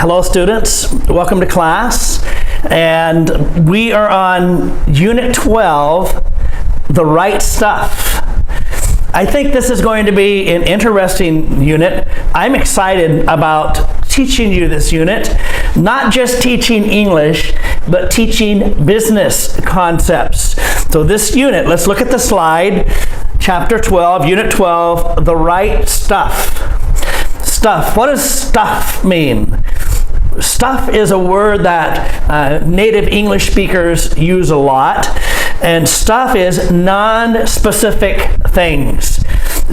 Hello students, welcome to class, and we are on Unit 12, The Right Stuff. I think this is going to be an interesting unit. I'm excited about teaching you this unit, not just teaching English, but teaching business concepts. So this unit, let's look at the slide, Chapter 12, Unit 12, The Right Stuff. Stuff, what does stuff mean? Stuff is a word that native English speakers use a lot, and stuff is non-specific things.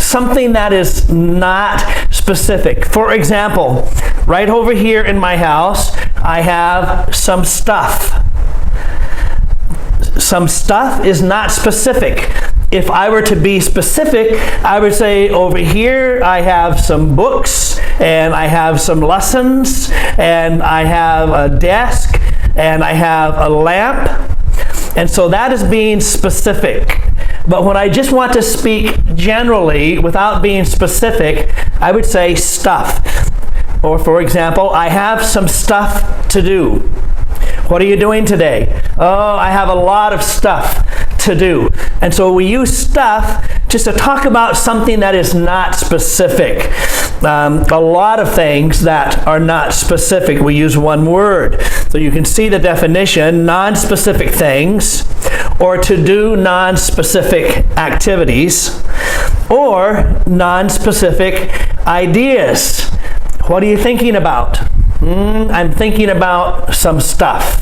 Something that is not specific. For example, right over here in my house, I have some stuff. Some stuff is not specific. If I were to be specific, I would say over here I have some books, and I have some lessons, and I have a desk, and I have a lamp. And so that is being specific. But when I just want to speak generally without being specific, I would say stuff. Or for example, I have some stuff to do. What are you doing today? Oh, I have a lot of stuff to do. And so we use stuff just to talk about something that is not specific. A lot of things that are not specific, we use one word. So you can see the definition: non-specific things, or to do non-specific activities, or non-specific ideas. What are you thinking about? I'm thinking about some stuff.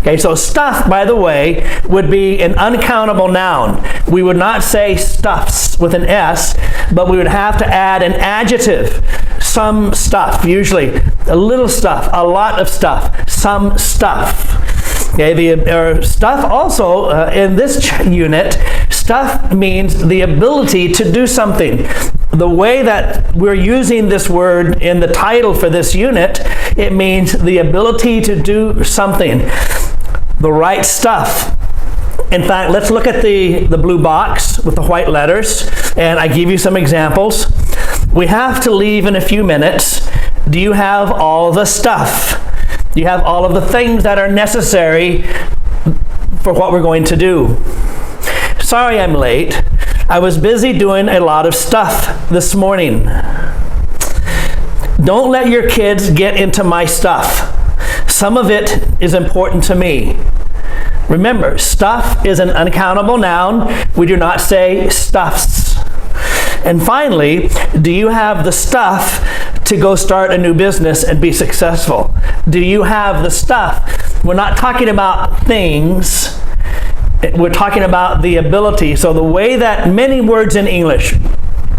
Okay, so stuff, by the way, would be an uncountable noun. We would not say stuffs with an S, but we would have to add an adjective. Some stuff, usually a little stuff, a lot of stuff, some stuff. Okay, the stuff also, in this unit, stuff means the ability to do something. The way that we're using this word in the title for this unit, it means the ability to do something. The right stuff. In fact, let's look at the blue box with the white letters, and I give you some examples. We have to leave in a few minutes. Do you have all the stuff? Do you have all of the things that are necessary for what we're going to do? Sorry I'm late. I was busy doing a lot of stuff this morning. Don't let your kids get into my stuff. Some of it is important to me. Remember, stuff is an uncountable noun. We do not say stuffs. And finally, do you have the stuff to go start a new business and be successful? Do you have the stuff? We're not talking about things. We're talking about the ability. So the way that many words in English,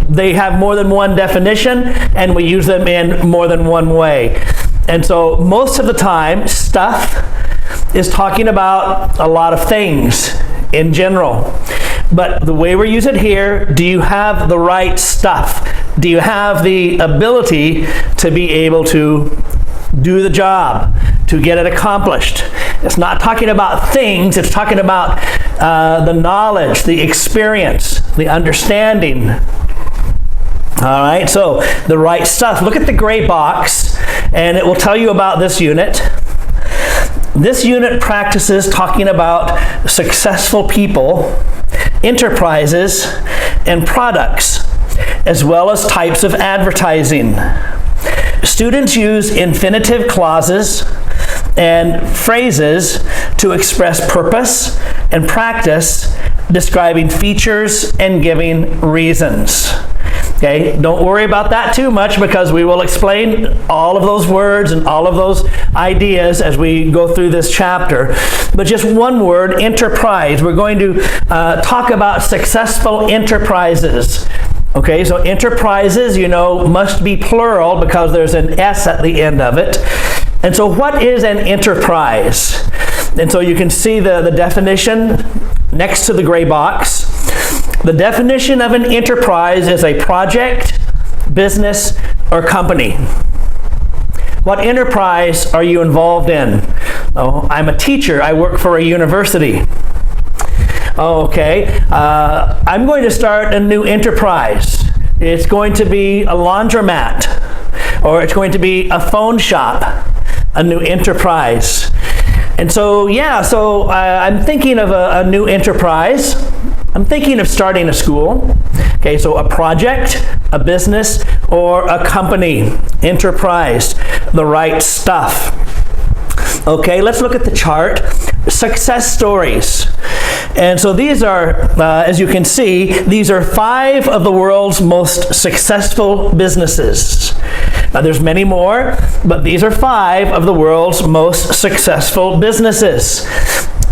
they have more than one definition, and we use them in more than one way. And so most of the time, stuff is talking about a lot of things in general. But the way we use it here, do you have the right stuff? Do you have the ability to be able to do the job, to get it accomplished? It's not talking about things, it's talking about the knowledge, the experience, the understanding. All right, so the right stuff. Look at the gray box, and it will tell you about this unit. This unit practices talking about successful people, enterprises, and products, as well as types of advertising. Students use infinitive clauses and phrases to express purpose and practice, describing features and giving reasons. Okay, don't worry about that too much, because we will explain all of those words and all of those ideas as we go through this chapter. But just one word, enterprise. We're going to talk about successful enterprises. Okay, so enterprises, you know, must be plural because there's an S at the end of it. And so what is an enterprise? And so you can see the definition next to the gray box. The definition of an enterprise is a project, business, or company. What enterprise are you involved in? Oh, I'm a teacher. I work for a university. Okay, I'm going to start a new enterprise. It's going to be a laundromat, or it's going to be a phone shop. a new enterprise. And so, I'm thinking of a new enterprise. I'm thinking of starting a school. Okay, so a project, a business, or a company, enterprise, the right stuff. Okay, let's look at the chart. Success stories. And so these are, as you can see, these are 5 of the world's most successful businesses. Now there's many more, but these are 5 of the world's most successful businesses.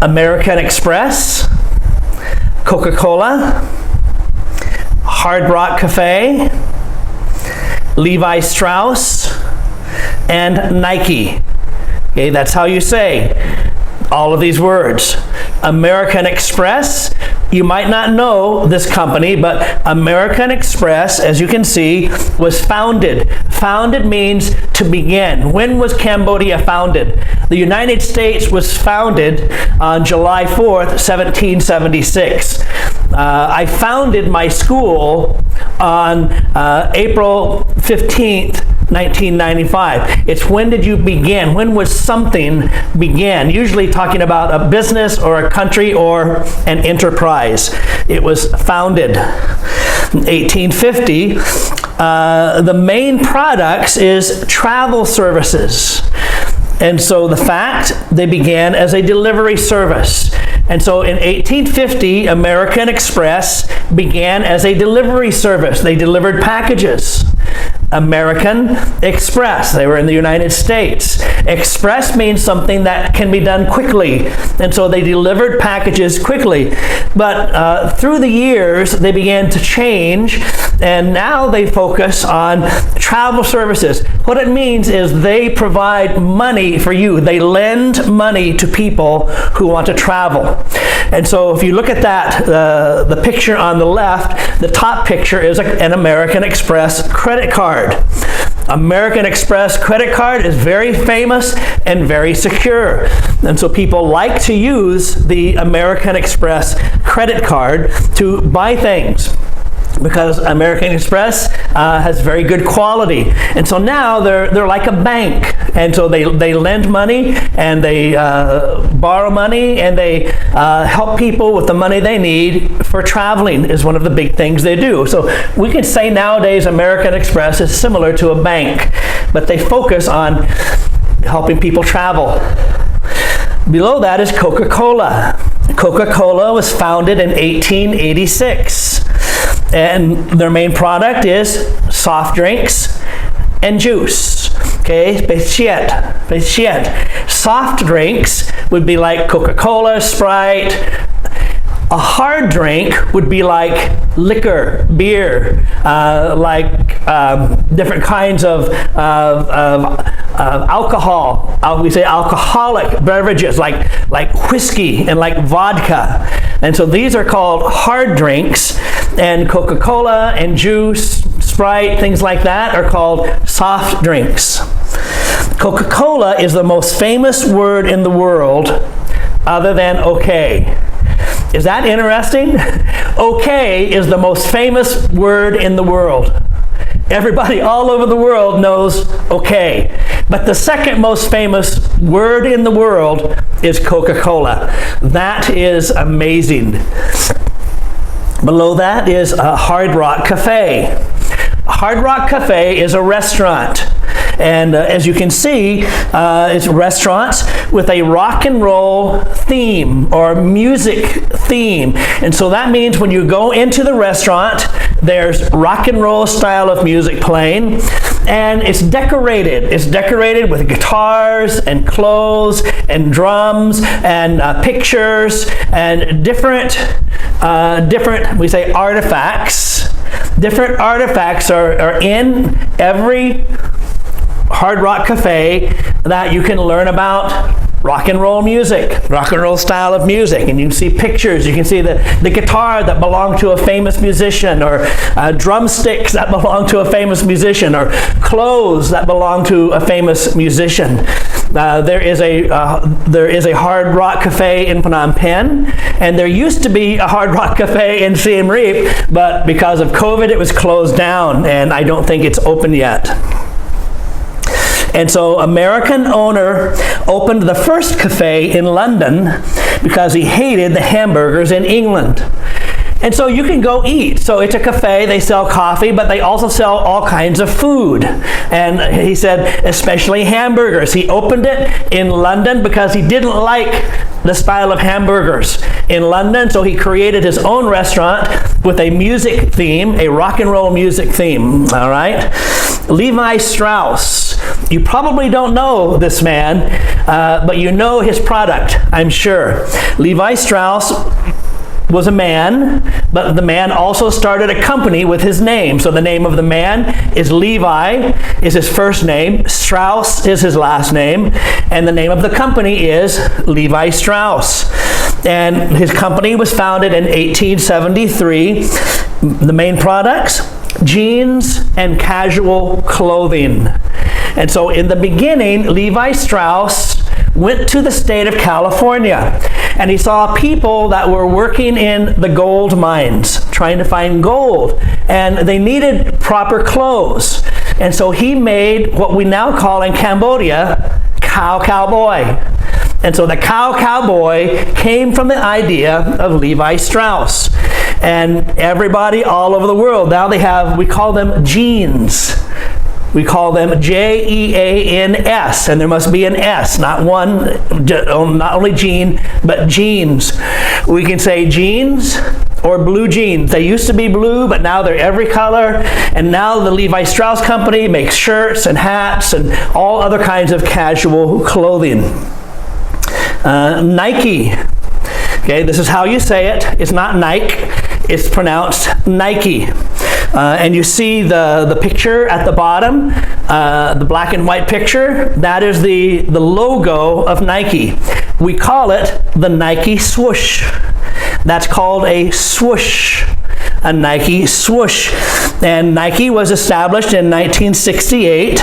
American Express, CocaCola, Hard Rock Cafe, Levi Strauss, and Nike. Okay, that's how you say all of these words. American Express, you might not know this company, but American Express, as you can see, was founded. Founded means to begin. When was Cambodia founded? The United States was founded on July 4th, 1776. I founded my school on April 15th, 1995. It's when did you begin? When was something began? Usually talking about a business or a country or an enterprise. It was founded. In 1850, the main products is travel services. And so the fact, they began as a delivery service. And so in 1850, American Express began as a delivery service. They delivered packages. American Express. They were in the United States. Express means something that can be done quickly. And so they delivered packages quickly. But through the years, they began to change, and now they focus on travel services. What it means is they provide money for you. They lend money to people who want to travel. And so if you look at that, the picture on the left, the top picture is an American Express credit card. American Express credit card is very famous and very secure. And so people like to use the American Express credit card to buy things, because American Express has very good quality. And so now they're like a bank. And so they lend money, and they borrow money, and they help people with the money they need for traveling is one of the big things they do. So we can say nowadays American Express is similar to a bank, but they focus on helping people travel. Below that is Coca-Cola. Coca-Cola was founded in 1886. And their main product is soft drinks and juice. Okay, speciellt. Soft drinks would be like Coca-Cola, Sprite. A hard drink would be like liquor, beer, different kinds of alcohol. We say alcoholic beverages like whiskey and like vodka. And so these are called hard drinks, and Coca-Cola and juice, Sprite, things like that are called soft drinks. Coca-Cola is the most famous word in the world other than okay. Is that interesting? Okay is the most famous word in the world. Everybody all over the world knows okay. But the second most famous word in the world is Coca-Cola. That is amazing. Below that is a Hard Rock Cafe. Hard Rock Cafe is a restaurant. And as you can see, it's restaurants with a rock and roll theme or music theme. And so that means when you go into the restaurant, there's rock and roll style of music playing, and it's decorated. It's decorated with guitars and clothes and drums and pictures and different, we say artifacts. Different artifacts are in every Hard Rock Cafe that you can learn about rock and roll music, rock and roll style of music. And you can see pictures, you can see the guitar that belonged to a famous musician, or drumsticks that belong to a famous musician, or clothes that belong to a famous musician. There is a Hard Rock Cafe in Phnom Penh, and there used to be a Hard Rock Cafe in Siem Reap, but because of COVID it was closed down, and I don't think it's open yet. And so American owner opened the first cafe in London because he hated the hamburgers in England. And so you can go eat. So it's a cafe, they sell coffee, but they also sell all kinds of food. And he said, especially hamburgers. He opened it in London because he didn't like the style of hamburgers in London, so he created his own restaurant with a music theme, a rock and roll music theme, all right? Levi Strauss. You probably don't know this man, but you know his product, I'm sure. Levi Strauss was a man, but the man also started a company with his name. So the name of the man is Levi, is his first name. Strauss is his last name. And the name of the company is Levi Strauss. And his company was founded in 1873. The main products, jeans and casual clothing. And so in the beginning, Levi Strauss went to the state of California, and he saw people that were working in the gold mines, trying to find gold, and they needed proper clothes. And so he made what we now call in Cambodia, cowboy. And so the cowboy came from the idea of Levi Strauss. And everybody all over the world, now we call them jeans. We call them Jeans, and there must be an S, not only jean, but jeans. We can say jeans or blue jeans. They used to be blue, but now they're every color. And now the Levi Strauss company makes shirts and hats and all other kinds of casual clothing. Nike. Okay, this is how you say it. It's not Nike. It's pronounced Nike. And you see the picture at the bottom, the black and white picture. That is the logo of Nike. We call it the Nike swoosh. That's called a swoosh, a Nike swoosh. And Nike was established in 1968,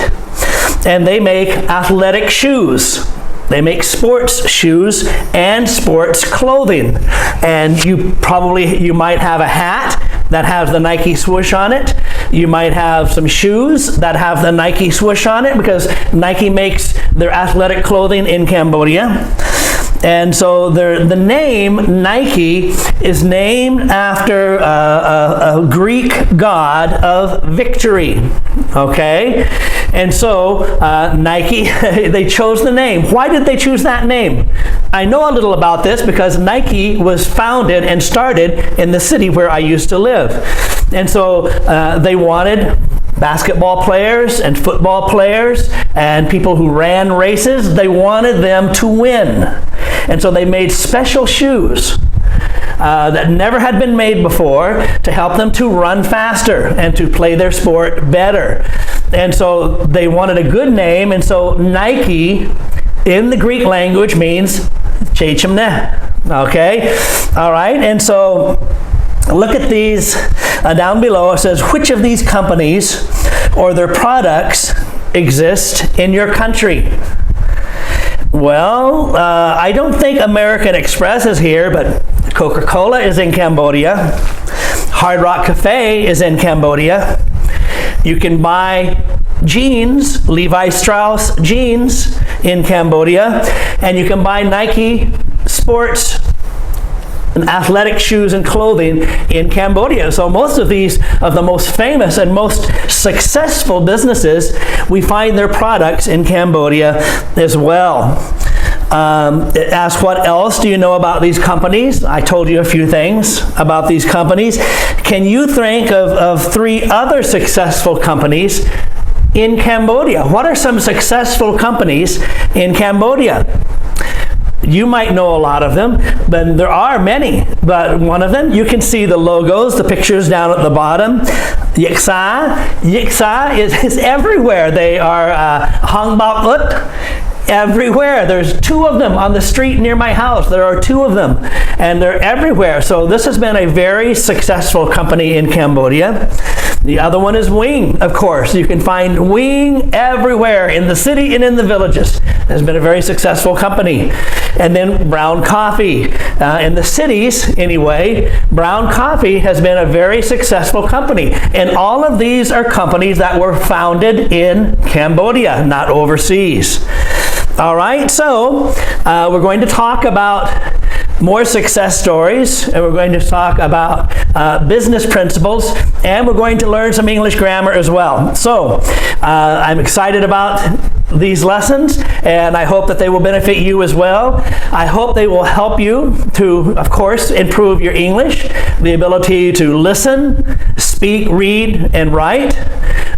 and they make athletic shoes. They make sports shoes and sports clothing. And you might have a hat that has the Nike swoosh on it. You might have some shoes that have the Nike swoosh on it because Nike makes their athletic clothing in Cambodia. And so the name Nike is named after a Greek god of victory. Okay? And so Nike, they chose the name. Why did they choose that name? I know a little about this because Nike was founded and started in the city where I used to live. And so they wanted basketball players and football players and people who ran races, they wanted them to win. And so they made special shoes that never had been made before to help them to run faster and to play their sport better. And so they wanted a good name, and so Nike in the Greek language means Chechimne. Okay? All right? And so look at these down below. It says, which of these companies or their products exist in your country? Well, I don't think American Express is here, but CocaCola is in Cambodia. Hard Rock Cafe is in Cambodia. You can buy jeans, Levi Strauss jeans in Cambodia, and you can buy Nike sports and athletic shoes and clothing in Cambodia. So most of the most famous and most successful businesses, we find their products in Cambodia as well. It asks, what else do you know about these companies? I told you a few things about these companies. Can you think of 3 other successful companies in Cambodia? What are some successful companies in Cambodia? You might know a lot of them, but there are many. But one of them, you can see the logos, the pictures down at the bottom. Yixa is everywhere. They are Hang Bak Ut. Everywhere. There's 2 of them on the street near my house. There are 2 of them, and they're everywhere. So this has been a very successful company in Cambodia. The other one is Wing, of course. You can find Wing everywhere in the city and in the villages. It has been a very successful company. And then Brown Coffee. In the cities, anyway, Brown Coffee has been a very successful company. And all of these are companies that were founded in Cambodia, not overseas. All right, so we're going to talk about more success stories, and we're going to talk about business principles, and we're going to learn some English grammar as well. So I'm excited about these lessons, and I hope that they will benefit you as well. I hope they will help you to, of course, improve your English, the ability to listen, speak, read, and write,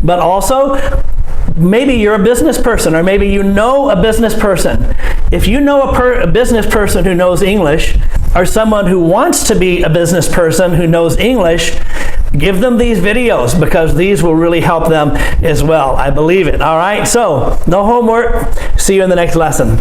but also maybe you're a business person, or maybe you know a business person. If you know a business person who knows English, or someone who wants to be a business person who knows English, give them these videos, because these will really help them as well. I believe it. All right, so no homework. See you in the next lesson.